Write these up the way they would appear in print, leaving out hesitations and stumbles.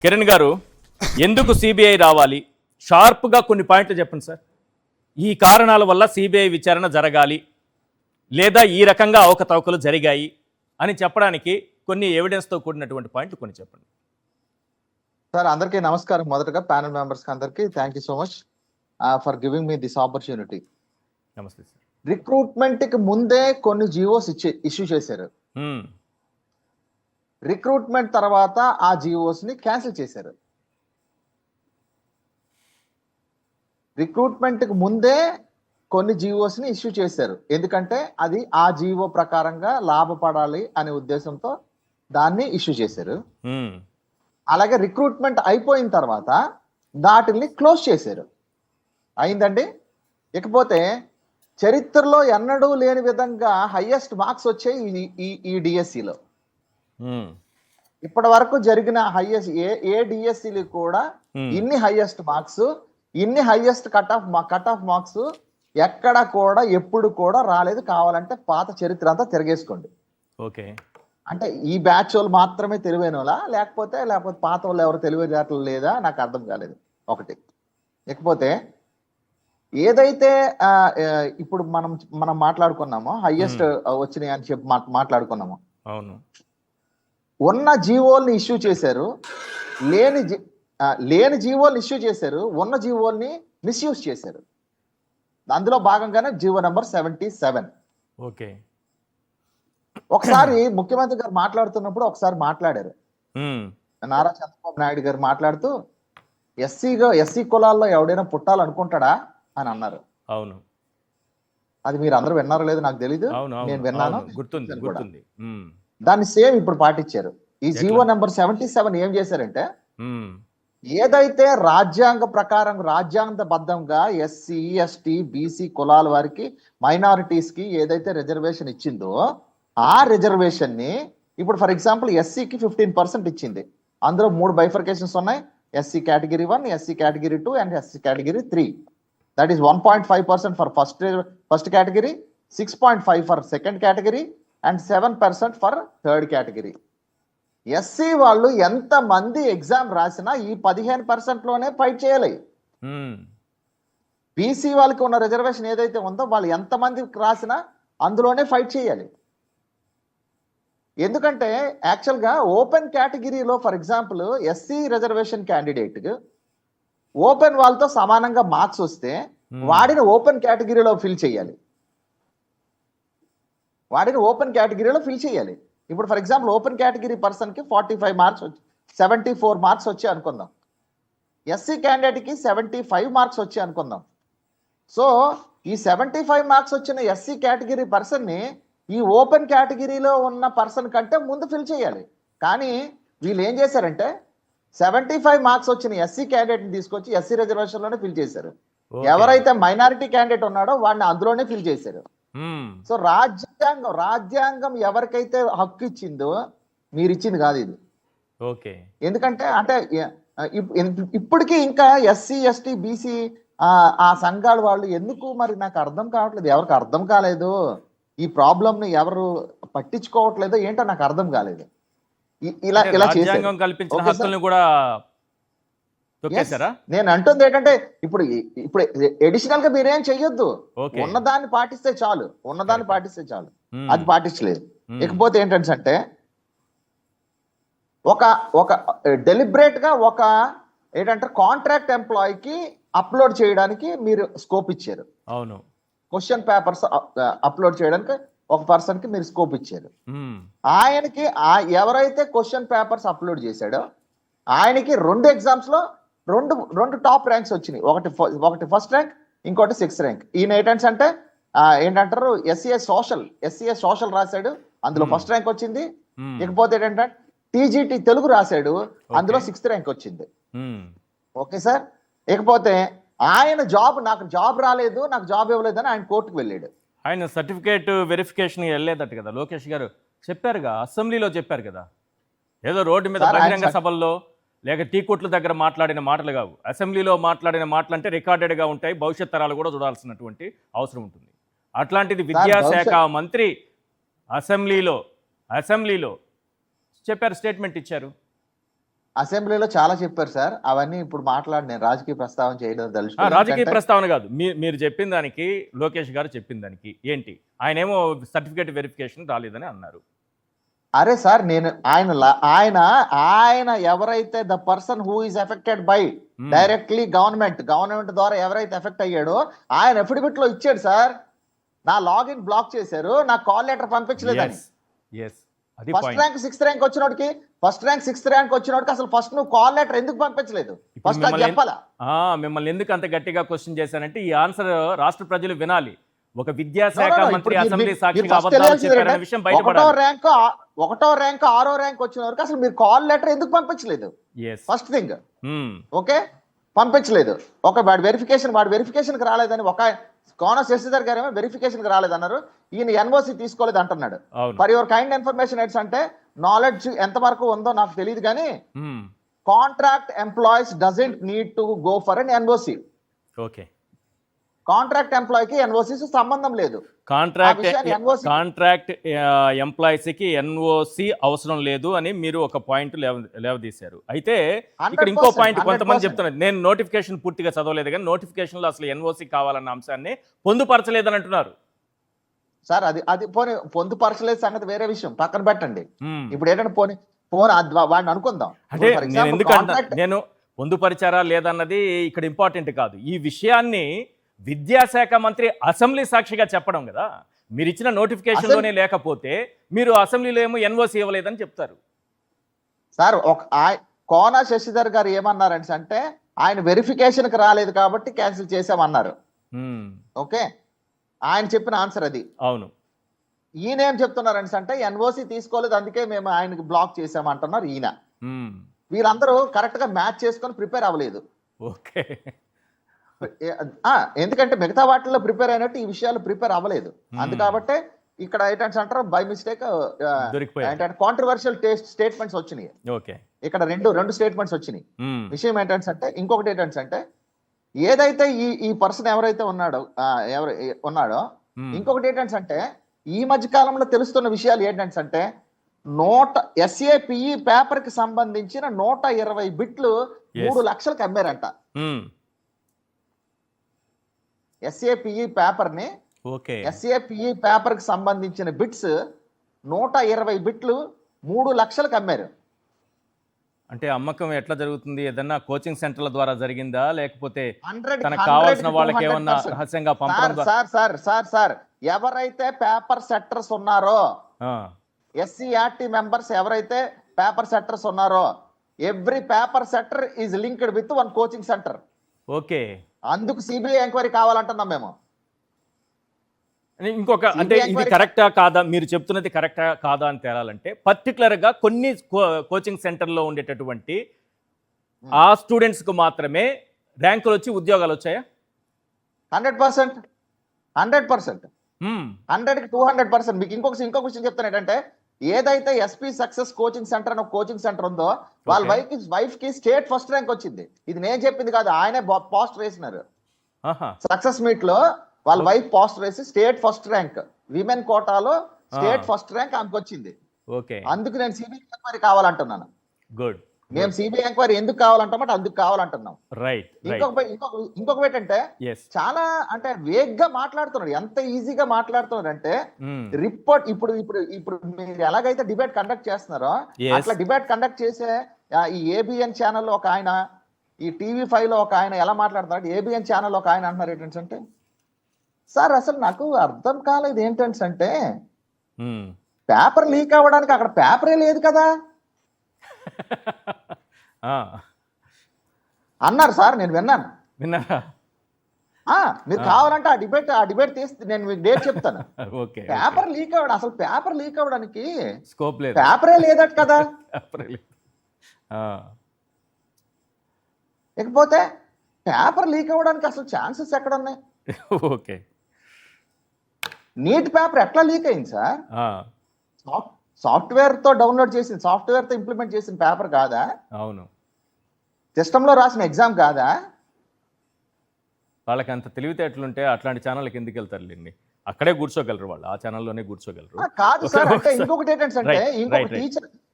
కిరణ్ గారు, ఎందుకు సిబిఐ రావాలి? షార్ప్గా కొన్ని పాయింట్లు చెప్పండి సార్. ఈ కారణాల వల్ల సిబిఐ విచారణ జరగాలి, లేదా ఈ రకంగా అవకతవకలు జరిగాయి అని చెప్పడానికి కొన్ని ఎవిడెన్స్తో కూడినటువంటి పాయింట్లు కొన్ని చెప్పండి సార్. అందరికీ నమస్కారం. మొదటగా ప్యానల్ మెంబర్స్ అందరికీ thank you so much for giving me this opportunity. నమస్తే సార్. రిక్రూట్మెంట్ కి ముందే కొన్ని జియోస్ ఇష్యూ చేశారు. రిక్రూట్మెంట్ తర్వాత ఆ జియోస్ ని క్యాన్సిల్ చేశారు. రిక్రూట్మెంట్ కి ముందే కొన్ని జియోస్ ని ఇష్యూ చేశారు, ఎందుకంటే అది ఆ జియో ప్రకారంగా లాభపడాలి అనే ఉద్దేశంతో దాన్ని ఇష్యూ చేశారు. అలాగే రిక్రూట్మెంట్ అయిపోయిన తర్వాత వాటిని క్లోజ్ చేశారు. అయిందండి. ఇకపోతే చరిత్రలో ఎన్నడూ లేని విధంగా హైయెస్ట్ మార్క్స్ వచ్చాయి ఈ డిఎస్సిలో. ఇప్పటి వరకు జరిగిన హైయెస్ట్ ఏ డిఎస్సిలు కూడా ఇన్ని హైయెస్ట్ మార్క్స్, ఇన్ని హైయెస్ట్ కట్ ఆఫ్ మార్క్స్ ఎక్కడ కూడా ఎప్పుడు కూడా రాలేదు. కావాలంటే పాత చరిత్ర అంతా తిరగేసుకోండి. ఓకే, అంటే ఈ బ్యాచ్ వాళ్ళు మాత్రమే తెలివైన వాళ్ళ, లేకపోతే పాత వాళ్ళు ఎవరు తెలివేదాటలు లేదా, నాకు అర్థం కాలేదు ఒకటి. ఇకపోతే ఏదైతే ఇప్పుడు మనం మాట్లాడుకున్నామో హైయెస్ట్ వచ్చినాయి అని చెప్పి మాట్లాడుకున్నాము. అవును, ఉన్న జీవోల్ని ఇష్యూ చేశారు, లేని జీవోల్ని ఇష్యూ చేశారు, ఉన్న జీవోల్ని మిస్యూజ్ చేశారు. అందులో భాగంగానే జీవో నెంబర్ 77. ఓకే, ఒకసారి ముఖ్యమంత్రి గారు మాట్లాడుతున్నప్పుడు ఒకసారి మాట్లాడారు. నారా చంద్రబాబు నాయుడు గారు మాట్లాడుతూ ఎస్సీ కులాల్లో ఎవడైనా పుట్టాలనుకుంటాడా అని అన్నారు. అవును, అది మీరు అందరూ విన్నారో లేదో నాకు తెలీదు, నేను విన్నాను, గుర్తుంది. దాన్ని సేమ్ ఇప్పుడు పాటించారు. ఈ జీవో నెంబర్ 77 ఏం చేశారంటే, ఏదైతే రాజ్యాంగ ప్రకారం రాజ్యాంగబద్ధంగా ఎస్సీ ఎస్టీ బీసీ కులాల వారికి మైనారిటీస్ కి ఏదైతే రిజర్వేషన్ ఇచ్చిందో ఆ రిజర్వేషన్ ని ఇప్పుడు ఫర్ ఎగ్జాంపుల్ ఎస్సీకి 15% ఇచ్చింది. అందులో 3 బైఫర్కేషన్స్ ఉన్నాయి. SC category 1, SC category 2 and SC category 3. That is 1.5% for first category, 6.5 for second category and 7% for third category. SC వాళ్ళు ఎంత మంది ఎగ్జామ్ రాసినా ఈ 15% లోనే ఫైట్ చేయాలి. బీసీ వాళ్ళకి ఉన్న రిజర్వేషన్ ఏదైతే ఉందో వాళ్ళు ఎంతమంది రాసినా అందులోనే ఫైట్ చేయాలి. ఎందుకంటే యాక్చువల్గా ఓపెన్ కేటగిరీలో for example SC reservation candidate open వాళ్ళతో సమానంగా మార్క్స్ వస్తే వాడిని ఓపెన్ కేటగిరీలో ఫిల్ చేయాలి. ఇప్పుడు ఫర్ ఎగ్జాంపుల్ ఓపెన్ కేటగిరీ పర్సన్కి 45 మార్క్స్ 74 మార్క్స్ వచ్చి అనుకుందాం. ఎస్సీ క్యాండిడేట్కి 75 మార్క్స్ వచ్చి అనుకుందాం. సో ఈ 75 మార్క్స్ వచ్చిన ఎస్సీ కేటగిరీ పర్సన్ని ఈ ఓపెన్ కేటగిరీలో ఉన్న పర్సన్ కంటే ముందు ఫిల్ చేయాలి. కానీ వీళ్ళు ఏం చేశారంటే 75 మార్క్స్ వచ్చిన ఎస్సీ క్యాండిడేట్ని తీసుకొచ్చి ఎస్సీ రిజర్వేషన్లోనే ఫిల్ చేశారు. ఎవరైతే మైనారిటీ క్యాండిడేట్ ఉన్నాడో వాడిని అందులోనే ఫిల్ చేశారు. సో రాజ్యాంగం ఎవరికైతే హక్కు ఇచ్చిందో మీరు ఇచ్చింది కాదు ఇది. ఓకే, ఎందుకంటే అంటే ఇప్పటికీ ఇంకా ఎస్సీ ఎస్టీ బీసీ ఆ సంఘాల వాళ్ళు ఎందుకు మరి నాకు అర్థం కావట్లేదు. ఎవరికి అర్థం కాలేదు, ఈ ప్రాబ్లమ్ ని ఎవరు పట్టించుకోవట్లేదో ఏంటో నాకు అర్థం కాలేదు. ఇలా నేను అంటుంది ఏంటంటే ఇప్పుడు ఎడిషనల్ గా మీరేం చెయ్యొద్దు, ఉన్నదాన్ని పాటిస్తే చాలు. అది పాటించలేదు. ఇకపోతే ఏంటంటే ఒక డెలిబరేట్ గా ఏంటంటే కాంట్రాక్ట్ ఎంప్లాయీకి అప్లోడ్ చేయడానికి మీరు స్కోప్ ఇచ్చారు. అవును, క్వశ్చన్ పేపర్స్ అప్లోడ్ చేయడానికి ఒక పర్సన్ కి మీరు స్కోప్ ఇచ్చారు. ఆయనకి ఎవరైతే క్వశ్చన్ పేపర్స్ అప్లోడ్ చేశాడో ఆయనకి 2 ఎగ్జామ్స్ లో రెండు టాప్ ర్యాంక్స్ వచ్చినాయి. ఒకటి ఫస్ట్ ర్యాంక్, ఇంకోటి 6th ర్యాంక్. ఈయన ఏంటంటే ఏంటంటారు ఎస్సీఎస్ సోషల్ రాశాడు, అందులో ఫస్ట్ ర్యాంక్ వచ్చింది. ఇకపోతే ఏంటంటే టీజీటీ తెలుగు రాశాడు, అందులో 6th ర్యాంక్ వచ్చింది. Okay sir. ఇకపోతే ఆయన నాకు జాబ్ రాలేదు, నాకు జాబ్ ఇవ్వలేదు అని ఆయన కోర్టుకు వెళ్ళాడు. ఆయన సర్టిఫికేట్ వెరిఫికేషన్ వెళ్ళలేదట కదా లోకేష్ గారు, చెప్పారుగా, అసెంబ్లీలో చెప్పారు కదా. ఏదో రోడ్డు మీద బహిరంగ సభల్లో లేక టీ కొట్ల దగ్గర మాట్లాడిన మాటలు కావు. అసెంబ్లీలో మాట్లాడిన మాటలు అంటే రికార్డెడ్గా ఉంటాయి, భవిష్యత్ తరాలు కూడా చూడాల్సినటువంటి అవసరం ఉంటుంది. అట్లాంటిది విద్యాశాఖ మంత్రి అసెంబ్లీలో చెప్పారు, స్టేట్మెంట్ ఇచ్చారు. అసెంబ్లీలో చాలా చెప్పారు సార్. అవన్నీ ఇప్పుడు నేను రాజకీయ ప్రస్తావన చేయడం రాజకీయ ప్రస్తావన కాదు, మీరు చెప్పిన దానికి, లోకేష్ గారు చెప్పిన దానికి ఏంటి? ఆయనేమో సర్టిఫికేట్ వెరిఫికేషన్ రాలేదని అన్నారు. అరే సార్, ఆయన ఎవరైతే the person who is affected by directly government ద్వారా ఎవరైతే ఎఫెక్ట్ అయ్యాడో ఆయన అఫిడవిట్ లో ఇచ్చాడు సార్. నా లాగిన్ బ్లాక్ చేశారు, నా కాల్ లెటర్ పంపించలేదని. ఫస్ట్ ర్యాంక్ సిక్స్త్ ర్యాంక్ వచ్చినోడికి అసలు ఫస్ట్ నువ్వు కాల్ లెటర్ ఎందుకు పంపించలేదు? ఫస్ట్ అది చెప్పాలా? మిమ్మల్ని ఎందుకు అంత గట్టిగా క్వశ్చన్ చేశానంటే ఈ ఆన్సర్ రాష్ట్ర ప్రజలు వినాలి. ఒక విద్యాశాఖ మంత్రి అసెంబ్లీ సాక్షిగా అబద్ధాలు చెప్పారనే విషయం బయటపడాలి. ఒకటో ర్యాంక్ 6వ ర్యాంక్ వచ్చిన వరకు అసలు మీరు కాల్ లెటర్ ఎందుకు పంపించలేదు? First thing. ఓకే, పంపించలేదు. వాడి వెరిఫికేషన్ రాలేదని కోన శశిధర్ గారు ఏమో వెరిఫికేషన్ రాలేదన్నారు. ఈయన ఎన్ఓసి తీసుకోలేదు అంటున్నాడు. ఫర్ యువర్ కైండ్ ఇన్ఫర్మేషన్ అంటే నాలెడ్జ్ ఎంత వరకు ఉందో నాకు తెలియదు కానీ contract employees doesn't need to go for an NOC. Okay, contract ఎంప్లాయీకి ఎన్ఓసి సంబంధం లేదు. కాంట్రాక్ట్ ఎంప్లాయీస్ కి ఎన్ఓసి అవసరం లేదు అని మీరు ఒక పాయింట్ లేవదీశారు. అయితే ఇక్కడ ఇంకో పాయింట్ కొంతమంది చెప్తున్నారు, నేను నోటిఫికేషన్ పూర్తిగా చదవలేదు కానీ నోటిఫికేషన్ లో అసలు ఎన్ఓసి కావాలన్న అంశాన్ని పొందుపరచలేదని అంటున్నారు. సార్ అది పొందుపరచలేదు సంగతి వేరే విషయం, పక్కన పెట్టండి. ఇప్పుడు ఏంటంటే వాడిని అనుకుందాం. అంటే ఎందుకంటే నేను పొందుపరిచారా లేదన్నది ఇక్కడ ఇంపార్టెంట్ కాదు. ఈ విషయాన్ని విద్యాశాఖ మంత్రి అసెంబ్లీ సాక్షిగా చెప్పడం కదా. మీరు ఇచ్చిన నోటిఫికేషన్లోనే లేకపోతే మీరు అసెంబ్లీలో ఏమో ఎన్ఓసి ఇవ్వలేదని చెప్తారు. సార్ కోన శశిధర్ గారు ఏమన్నారంటే అంటే ఆయన వెరిఫికేషన్కి రాలేదు కాబట్టి క్యాన్సిల్ చేసామన్నారు. ఓకే, ఆయన చెప్పిన ఆన్సర్ అది. అవును. ఈయన ఏం చెప్తున్నారంటే అంటే ఎన్ఓసి తీసుకోలేదు అందుకే మేము ఆయనకి బ్లాక్ చేసామంటున్నారు ఈయన. వీళ్ళందరూ కరెక్ట్ గా మ్యాచ్ చేసుకొని ప్రిపేర్ అవ్వలేదు. ఓకే, ఎందుకంటే మిగతా వాటిల్లో ప్రిపేర్ అయినట్టు ఈ విషయాలు ప్రిపేర్ అవ్వలేదు. అందుకాబట్టే ఇక్కడ ఏంటంటే అంటారు బై మిస్టేక్ ఏంటంటే కాంట్రవర్షియల్ స్టేట్మెంట్స్ వచ్చినాయి. ఇక్కడ రెండు స్టేట్మెంట్స్ వచ్చినాయి. విషయం ఏంటంటే అంటే ఇంకొకటి ఏంటంటే ఏదైతే ఈ పర్సన్ ఎవరైతే ఉన్నాడో ఇంకొకటి ఏంటంటే ఈ మధ్య కాలంలో తెలుస్తున్న విషయాలు ఏంటంటే SAPE పేపర్ కి సంబంధించిన 120 బిట్లు 3 లక్షలకు అమ్మారంట. SAPE పేపర్ ని SAPE పేపర్ కి సంబంధించిన బిట్స్ 120 బిట్లు 3 లక్షలకు అమ్మారు. అంటే అమ్మకం ఎట్లా జరుగుతుంది? ఏదన్నా కోచింగ్ సెంటర్ల ద్వారా జరిగిందా లేకపోతే తనకు కావాల్సిన వాళ్ళకి ఏమన్నా రహస్యంగా పంపడం ద్వారా? సార్ ఎవరైతే పేపర్ సెట్టర్స్ ఉన్నారో SCRT మెంబర్స్ ఎవరైతే పేపర్ సెట్టర్స్ ఉన్నారో every paper setter is linked with one coaching centre. Okay, అందుకు సిబిఐ ఎంక్వైరీ కావాలంటున్నాం మేము. ఇంకొక అంటే ఇది కరెక్టా కాదా, మీరు చెప్తున్నది కరెక్టా కాదా అని తేలాలంటే పర్టికులర్ గా కొన్ని కోచింగ్ సెంటర్లో ఉండేటటువంటి ఆ స్టూడెంట్స్ కు మాత్రమే ర్యాంకులు వచ్చి ఉద్యోగాలు వచ్చాయా? 100%, 100కి 200%. మీకు ఇంకొక విషయం చెప్తాను ఏంటంటే ఏదైతే SP సక్సెస్ కోచింగ్ సెంటర్ అని ఒక కోచింగ్ సెంటర్ ఉందో వాళ్ళ వైఫ్ కి స్టేట్ ఫస్ట్ ర్యాంక్ వచ్చింది. ఇది నేను చెప్పింది కాదు, ఆయనే పోస్ట్ వేసినారు. సక్సెస్ మీట్ లో వాళ్ళ వైఫ్ పోస్ట్ వేసి స్టేట్ ఫస్ట్ ర్యాంక్ విమెన్ కోటాలో స్టేట్ ఫస్ట్ ర్యాంక్ ఆమెకు వచ్చింది. అందుకు నేను సిబిఐ ఎంక్వైరీ కావాలంటున్నాను. గుడ్, మేము సిబిఐ ఎంక్వైరీ ఎందుకు కావాలంటామంటే అందుకు కావాలంటున్నాం. రైట్. ఇంకొకటి ఏంటంటే చాలా అంటే వేగ్గా మాట్లాడుతున్నాడు. ఎంత ఈజీగా మాట్లాడుతున్నాడు అంటే రిపోర్ట్ ఇప్పుడు మీరు ఎలాగైతే డిబేట్ కండక్ట్ చేస్తున్నారో అట్లా డిబేట్ కండక్ట్ చేసే ఈ ABN ఛానల్లో ఒక ఆయన, ఈ TV5 లో ఒక ఆయన ఎలా మాట్లాడుతున్నాడు, ABN ఛానల్లో ఒక ఆయన అంటున్నారు ఏంటంటే సార్ అసలు నాకు అర్థం కాలేదు ఏంటంటే పేపర్ లీక్ అవ్వడానికి అక్కడ పేపరే లేదు కదా అన్నారు సార్. నేను విన్నాను. మీరు కావాలంటే ఆ డిబేట్ తీస్తే నేను మీకు డేట్ చెప్తాను. పేపర్ లీక్ అవ్వడం, అసలు పేపర్ లీక్ అవ్వడానికి స్కోప్ లేదు, పేపరే లేదట కదా. ఇకపోతే పేపర్ లీక్ అవ్వడానికి అసలు ఛాన్సెస్ ఎక్కడ ఉన్నాయి? ఓకే, నీట్ పేపర్ ఎట్లా లీక్ అయింది సార్? సాఫ్ట్వేర్ తో డౌన్లోడ్ చేసిన, సాఫ్ట్వేర్ తో ఇంప్లిమెంట్ చేసిన పేపర్ కాదా? అవును. సిస్టమ్ లో రాసిన ఎగ్జామ్ కాదా? వాళ్ళకి అంత తెలివితేటలుంటే అట్లాంటి ఛానల్కి ఎందుకు వెళ్తారులేండి, అక్కడే కూర్చోగలరు వాళ్ళు, ఆ ఛానల్లోనే కూర్చోగలరు. కాదు సార్, అంటే ఇంకొకటి ఏంటంటే ఇంకొక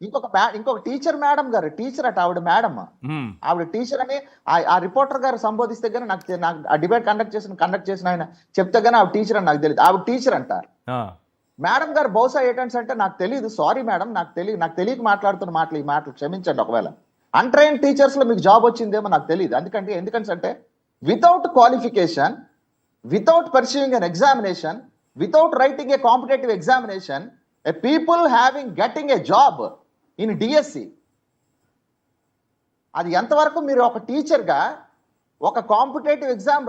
ఇంకొక టీచర్ మేడం గారు, టీచర్ అట ఆవిడ మేడం, ఆవిడ టీచర్ అని ఆ రిపోర్టర్ గారు సంబోధిస్తే గానీ నాకు ఆ డిబేట్ కండక్ట్ చేసిన ఆయన చెప్తే గానీ ఆవిడ టీచర్ అని నాకు తెలియదు. ఆవిడ టీచర్ అంట. మేడం గారు బహుశా ఏంటంటే అంటే నాకు తెలియదు, సారీ మేడం, నాకు తెలియక మాట్లాడుతున్న మాటలు, ఈ మాటలు క్షమించండి. ఒకవేళ అన్ట్రైన్ టీచర్స్ లో మీకు జాబ్ వచ్చిందేమో నాకు తెలియదు. ఎందుకంటే without qualification, without pursuing an examination, without writing A competitive examination, a people getting a job in DSC, అది ఎంతవరకు మీరు ఒక టీచర్గా ఒక కాంపిటేటివ్ ఎగ్జామ్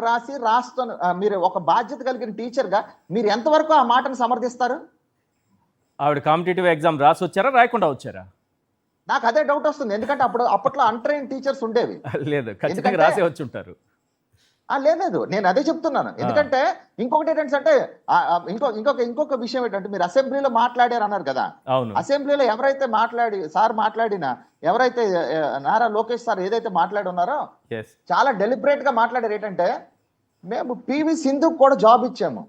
మీరు ఒక బాధ్యత కలిగిన టీచర్గా మీరు ఎంతవరకు ఆ మాటను సమర్థిస్తారు? ఆవిడ కాంపిటేటివ్ ఎగ్జామ్ రాసి వచ్చారా, రాయకుండా వచ్చారా? నాకు అదే డౌట్ వస్తుంది. ఎందుకంటే అప్పట్లో అన్ట్రైన్ టీచర్స్ ఉండేవి. లేదు, ఖచ్చితంగా రాసే వచ్చి ఉంటారు. లేదు, నేను అదే చెప్తున్నాను. ఎందుకంటే ఇంకొకటి ఏంటంటే ఇంకొక విషయం ఏంటంటే, మీరు అసెంబ్లీలో మాట్లాడారు అన్నారు కదా. అవును. అసెంబ్లీలో ఎవరైతే మాట్లాడినా ఎవరైతే నారా లోకేష్ సార్ ఏదైతే మాట్లాడి ఉన్నారో చాలా డెలిబరేట్ గా మాట్లాడారు. ఏంటంటే మేము పివి సింధుకు కూడా జాబ్ ఇచ్చాము.